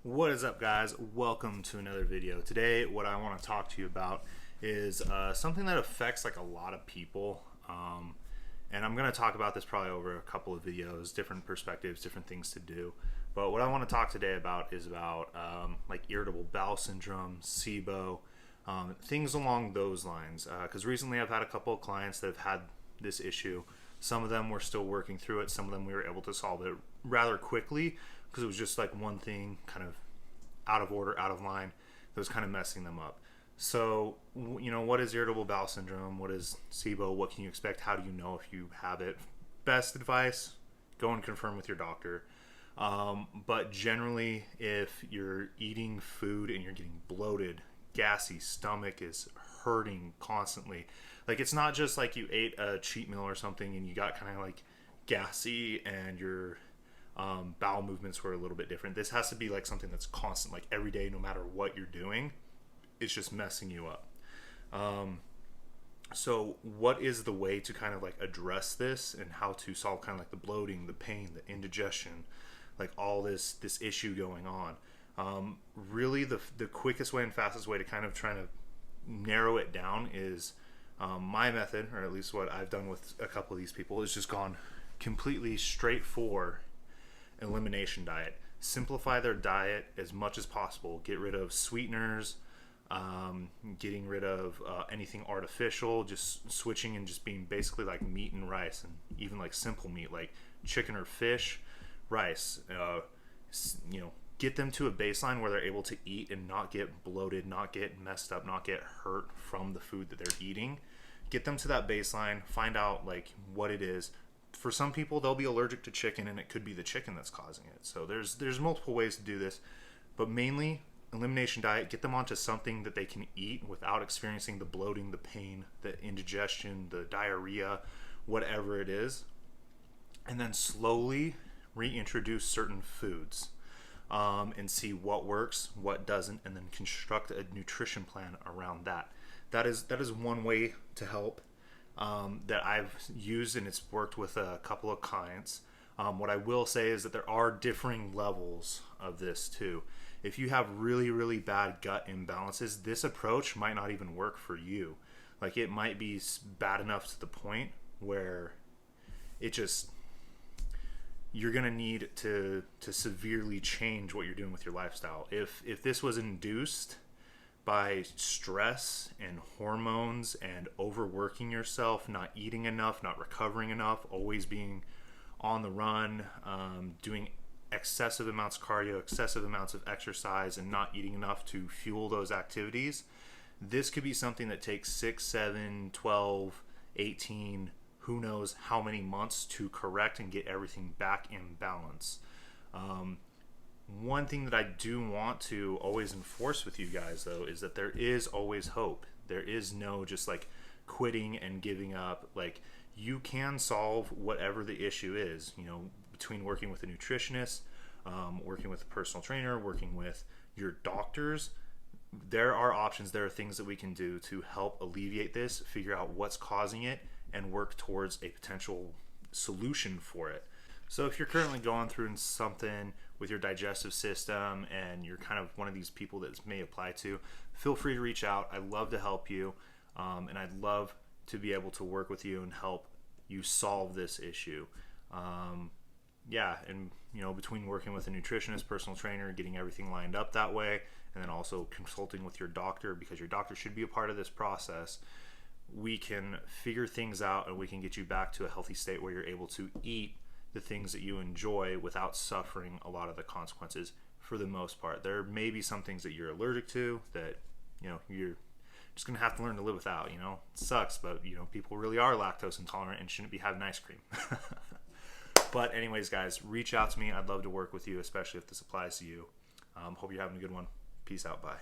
What is up, guys? Welcome to another video. Today what I want to talk to you about is something that affects like a lot of people, and I'm going to talk about this probably over a couple of videos, different perspectives, different things to do. But what I want to talk today about is about like irritable bowel syndrome, SIBO, things along those lines, because recently I've had a couple of clients that have had this issue. Some of them were still working through it, some of them we were able to solve it rather quickly, because it was just like one thing kind of out of order, out of line, that was kind of messing them up. So, you know, what is irritable bowel syndrome? What is SIBO? What can you expect? How do you know if you have it? Best advice, go and confirm with your doctor. But generally, if you're eating food and you're getting bloated, gassy, stomach is hurting constantly, like it's not just like you ate a cheat meal or something and you got kind of like gassy and your bowel movements were a little bit different. This has to be like something that's constant, like every day, no matter what you're doing, it's just messing you up. So what is the way to kind of like address this and how to solve kind of like the bloating, the pain, the indigestion, like all this issue going on? Really the quickest way and fastest way to kind of try to narrow it down is my method, or at least what I've done with a couple of these people, is just gone completely straight for elimination diet. Simplify their diet as much as possible. Get rid of sweeteners, getting rid of anything artificial, just switching and just being basically like meat and rice, and even like simple meat like chicken or fish, rice. Get them to a baseline where they're able to eat and not get bloated, not get messed up, not get hurt from the food that they're eating. Get them to that baseline, find out like what it is. For some people, they'll be allergic to chicken, and it could be the chicken that's causing it. So there's multiple ways to do this, but mainly elimination diet. Get them onto something that they can eat without experiencing the bloating, the pain, the indigestion, the diarrhea, whatever it is, and then slowly reintroduce certain foods, and see what works, what doesn't, and then construct a nutrition plan around that. That is one way to help. That I've used, and it's worked with a couple of clients. What I will say is that there are differing levels of this too. If you have really, really bad gut imbalances, this approach might not even work for you. Like it might be bad enough to the point where you're gonna need to severely change what you're doing with your lifestyle. If this was induced by stress and hormones and overworking yourself, not eating enough, not recovering enough, always being on the run, doing excessive amounts of cardio, excessive amounts of exercise, and not eating enough to fuel those activities, this could be something that takes 6, 7, 12, 18, who knows how many months to correct and get everything back in balance. One thing that I do want to always enforce with you guys, though, is that there is always hope. There is no just like quitting and giving up. Like you can solve whatever the issue is, you know, between working with a nutritionist, working with a personal trainer, working with your doctors. There are options. There are things that we can do to help alleviate this, figure out what's causing it, and work towards a potential solution for it. So if you're currently going through something with your digestive system and you're kind of one of these people that this may apply to, feel free to reach out. I'd love to help you, and I'd love to be able to work with you and help you solve this issue. And you know, between working with a nutritionist, personal trainer, getting everything lined up that way, and then also consulting with your doctor, because your doctor should be a part of this process, we can figure things out and we can get you back to a healthy state where you're able to eat the things that you enjoy without suffering a lot of the consequences for the most part. There may be some things that you're allergic to that, you know, you're just going to have to learn to live without, you know. It sucks, but, you know, people really are lactose intolerant and shouldn't be having ice cream. But anyways, guys, reach out to me. I'd love to work with you, especially if this applies to you. Hope you're having a good one. Peace out. Bye.